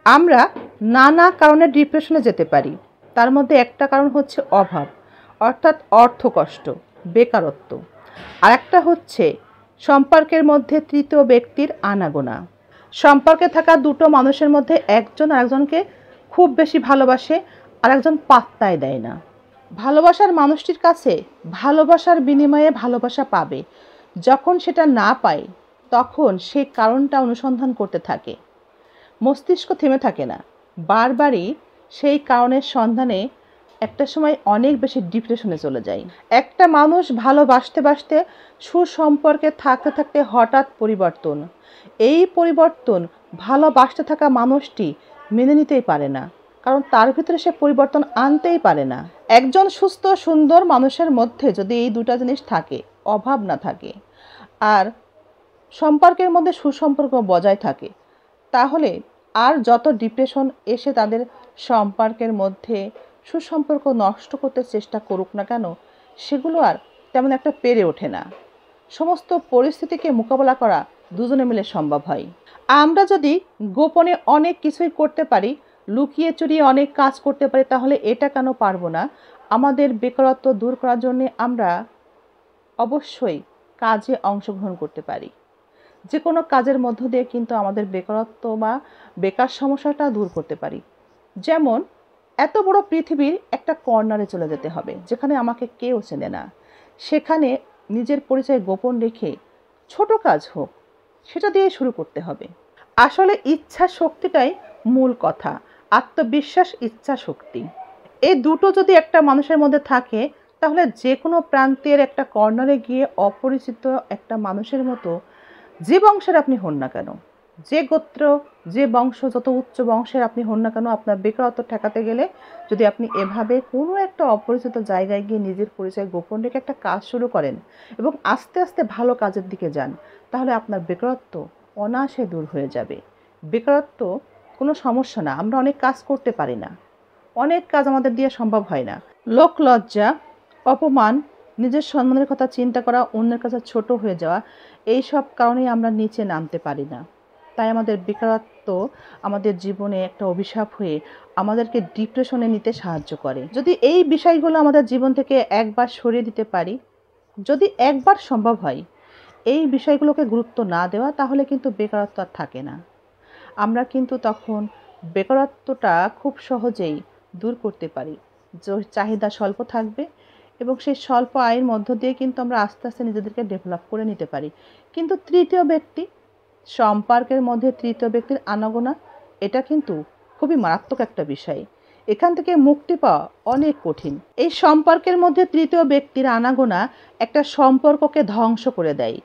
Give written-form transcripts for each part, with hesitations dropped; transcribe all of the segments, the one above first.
আমরা নানা কারণে ডিপ্রেশনে যেতে পারি। তার মধ্যে একটা কারণ হচ্ছে অভাব, অর্থাৎ অর্থকষ্ট, বেকারত্ব। আর একটা হচ্ছে সম্পর্কের মধ্যে তৃতীয় ব্যক্তির আনাগোনা। সম্পর্কে থাকা দুটো মানুষের মধ্যে একজন আরেকজনকে খুব বেশি ভালোবাসে, আর একজন পাত্তাই দেয় না। ভালোবাসার মানুষটির কাছে ভালোবাসার বিনিময়ে ভালোবাসা পাবে, যখন সেটা না পায় তখন সেই কারণটা অনুসন্ধান করতে থাকে। মস্তিষ্ক থেমে থাকে না, বারবারই সেই কারণের সন্ধানে একটা সময় অনেক বেশি ডিপ্রেশনে চলে যায়। একটা মানুষ ভালোবাসতে বাসতে সুসম্পর্কে থাকতে থাকতে হঠাৎ পরিবর্তন, এই পরিবর্তন ভালোবাসতে থাকা মানুষটি মেনে নিতেই পারে না, কারণ তার ভিতরে সে পরিবর্তন আনতেই পারে না। একজন সুস্থ সুন্দর মানুষের মধ্যে যদি এই দুটা জিনিস থাকে, অভাব না থাকে আর সম্পর্কের মধ্যে সুসম্পর্ক বজায় থাকে, তাহলে আর যত ডিপ্রেশন এসে তাদের সম্পর্কের মধ্যে সুসম্পর্ক নষ্ট করতে চেষ্টা করুক না কেন, সেগুলো আর তেমন একটা পেরে ওঠে না। সমস্ত পরিস্থিতিকে মোকাবেলা করা দুজনে মিলে সম্ভব হয়। আমরা যদি গোপনে অনেক কিছুই করতে পারি, লুকিয়ে চুরিয়ে অনেক কাজ করতে পারি, তাহলে এটা কেন পারবো না আমাদের বেকারত্ব দূর করার জন্য আমরা অবশ্যই কাজে অংশগ্রহণ করতে পারি। যে কোনো কাজের মধ্য দিয়ে কিন্তু আমাদের বেকারত্ব বা বেকার সমস্যাটা দূর করতে পারি। যেমন এত বড় পৃথিবীর একটা কর্নারে চলে যেতে হবে যেখানে আমাকে কেউ চেনে না, সেখানে নিজের পরিচয় গোপন রেখে ছোট কাজ হোক সেটা দিয়ে শুরু করতে হবে। আসলে ইচ্ছা শক্তিটাই মূল কথা, আত্মবিশ্বাস, ইচ্ছা শক্তি, এই দুটো যদি একটা মানুষের মধ্যে থাকে, তাহলে যে কোনো প্রান্তের একটা কর্নারে গিয়ে অপরিচিত একটা মানুষের মতো, যে বংশের আপনি হন না কেন, যে গোত্র, যে বংশ, যত উচ্চ বংশের আপনি হন না কেন, আপনার বেকারত্ব ঠেকাতে গেলে যদি আপনি এভাবে কোনো একটা অপরিচিত জায়গায় গিয়ে নিজের পরিচয় গোপন রেখে একটা কাজ শুরু করেন এবং আস্তে আস্তে ভালো কাজের দিকে যান, তাহলে আপনার বেকারত্ব অনায়াসে দূর হয়ে যাবে। বেকারত্ব কোনো সমস্যা না, আমরা অনেক কাজ করতে পারি না, অনেক কাজ আমাদের দিয়ে সম্ভব হয় না। লোক লজ্জা, অপমান, নিজের সম্মানের কথা চিন্তা করা, অন্যের কাছে ছোট হয়ে যাওয়া, এই সব কারণেই আমরা নিচে নামতে পারি না। তাই আমাদের বেকারত্ব আমাদের জীবনে একটা অভিশাপ হয়ে আমাদেরকে ডিপ্রেশনে নিতে সাহায্য করে। যদি এই বিষয়গুলো আমাদের জীবন থেকে একবার সরিয়ে দিতে পারি, যদি একবার সম্ভব হয় এই বিষয়গুলোকে গুরুত্ব না দেওয়া, তাহলে কিন্তু বেকারত্ব আর থাকে না। আমরা কিন্তু তখন বেকারত্বটা খুব সহজেই দূর করতে পারি। চাহিদা স্বল্প থাকবে এবং সেই স্বল্প আয়ের মধ্য দিয়ে কিন্তু আমরা আস্তে আস্তে নিজেদেরকে ডেভেলপ করে নিতে পারি। কিন্তু তৃতীয় ব্যক্তি, সম্পর্কের মধ্যে তৃতীয় ব্যক্তির আনাগোনা, এটা কিন্তু খুবই মারাত্মক একটা বিষয়। এখান থেকে মুক্তি পাওয়া অনেক কঠিন। এই সম্পর্কের মধ্যে তৃতীয় ব্যক্তির আনাগোনা একটা সম্পর্ককে ধ্বংস করে দেয়,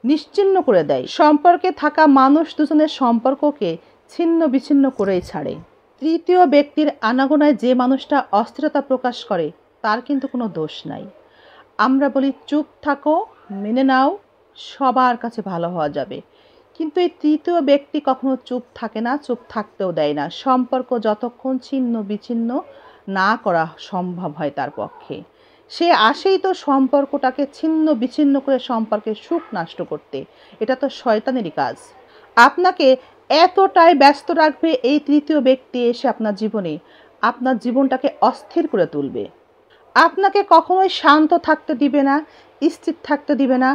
নিশ্চিহ্ন করে দেয়। সম্পর্কে থাকা মানুষ দুজনের সম্পর্ককে ছিন্ন বিচ্ছিন্ন করেই ছাড়ে। তৃতীয় ব্যক্তির আনাগোনায় যে মানুষটা অস্থিরতা প্রকাশ করে, তার কিন্তু কোনো দোষ নাই। আমরা বলি চুপ থাকো, মেনে নাও, সবার কাছে ভালো হওয়া যাবে, কিন্তু এই তৃতীয় ব্যক্তি কখনো চুপ থাকে না, চুপ থাকতেও দেয় না। সম্পর্ক যতক্ষণ ছিন্ন বিচ্ছিন্ন না করা সম্ভব হয় তার পক্ষে, সে আসেই তো সম্পর্কটাকে ছিন্ন বিচ্ছিন্ন করে সম্পর্কের সুখ নষ্ট করতে। এটা তো শয়তানেরই কাজ। আপনাকে এতটাই ব্যস্ত রাখবে এই তৃতীয় ব্যক্তি এসে আপনার জীবনে, আপনার জীবনটাকে অস্থির করে তুলবে। আপনাকে কখনোই শান্ত থাকতে দিবে না, স্থির থাকতে দিবে না,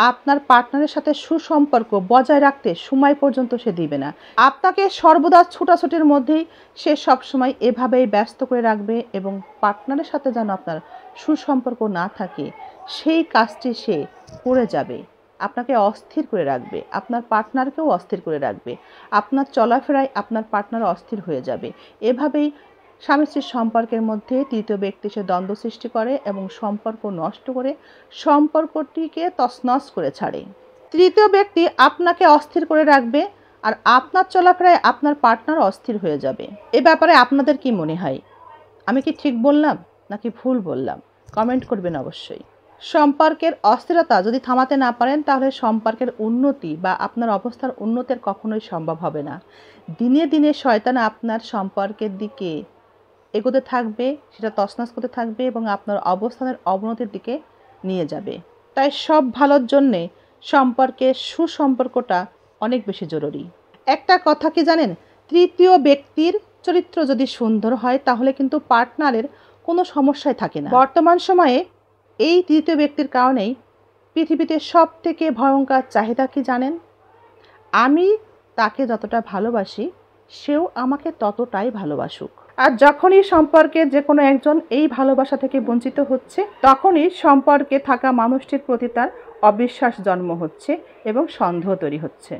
আপনার পার্টনারের সাথে সুসম্পর্ক বজায় রাখতে সময় পর্যন্ত সে দিবে না। আপনাকে সর্বদা ছোটাছুটির মধ্যেই সে সবসময় এভাবেই ব্যস্ত করে রাখবে এবং পার্টনারের সাথে যেন আপনার সুসম্পর্ক না থাকে সেই কাজটি সে করে যাবে। আপনাকে অস্থির করে রাখবে, আপনার পার্টনারকেও অস্থির করে রাখবে, আপনার চলাফেরায় আপনার পার্টনার অস্থির হয়ে যাবে। এভাবেই স্বামী স্ত্রীর সম্পর্কের মধ্যে তৃতীয় ব্যক্তি সে দ্বন্দ্ব সৃষ্টি করে এবং সম্পর্ক নষ্ট করে সম্পর্কটিকে তছনছ করে ছাড়ে। তৃতীয় ব্যক্তি আপনাকে অস্থির করে রাখবে আর আপনার চলাফেরায় আপনার পার্টনার অস্থির হয়ে যাবে। এ ব্যাপারে আপনাদের কি মনে হয়? আমি কি ঠিক বললাম নাকি ভুল বললাম? কমেন্ট করবেন অবশ্যই। সম্পর্কের অস্থিরতা যদি থামাতে না পারেন, তাহলে সম্পর্কের উন্নতি বা আপনার অবস্থার উন্নতির কখনোই সম্ভব হবে না। দিনে দিনে শয়তান আপনার সম্পর্কের দিকে এগোতে থাকবে, সেটা তছনছ করতে থাকবে এবং আপনার অবস্থানের অবনতির দিকে নিয়ে যাবে। তাই সব ভালোর জন্যে সম্পর্কের সুসম্পর্কটা অনেক বেশি জরুরি। একটা কথা কি জানেন, তৃতীয় ব্যক্তির চরিত্র যদি সুন্দর হয় তাহলে কিন্তু পার্টনারের কোনো সমস্যাই থাকে না। বর্তমান সময়ে এই তৃতীয় ব্যক্তির কারণেই পৃথিবীতে সবথেকে ভয়ঙ্কর চাহিদা কি জানেন? আমি তাকে যতটা ভালোবাসি সেও আমাকে ততটাই ভালোবাসুক। আর যখনই সম্পর্কে যে কোনো একজন এই ভালোবাসা থেকে বঞ্চিত হচ্ছে, তখনই সম্পর্কে থাকা মানুষটির প্রতি তার অবিশ্বাস জন্ম হচ্ছে এবং সন্দেহ তৈরি হচ্ছে।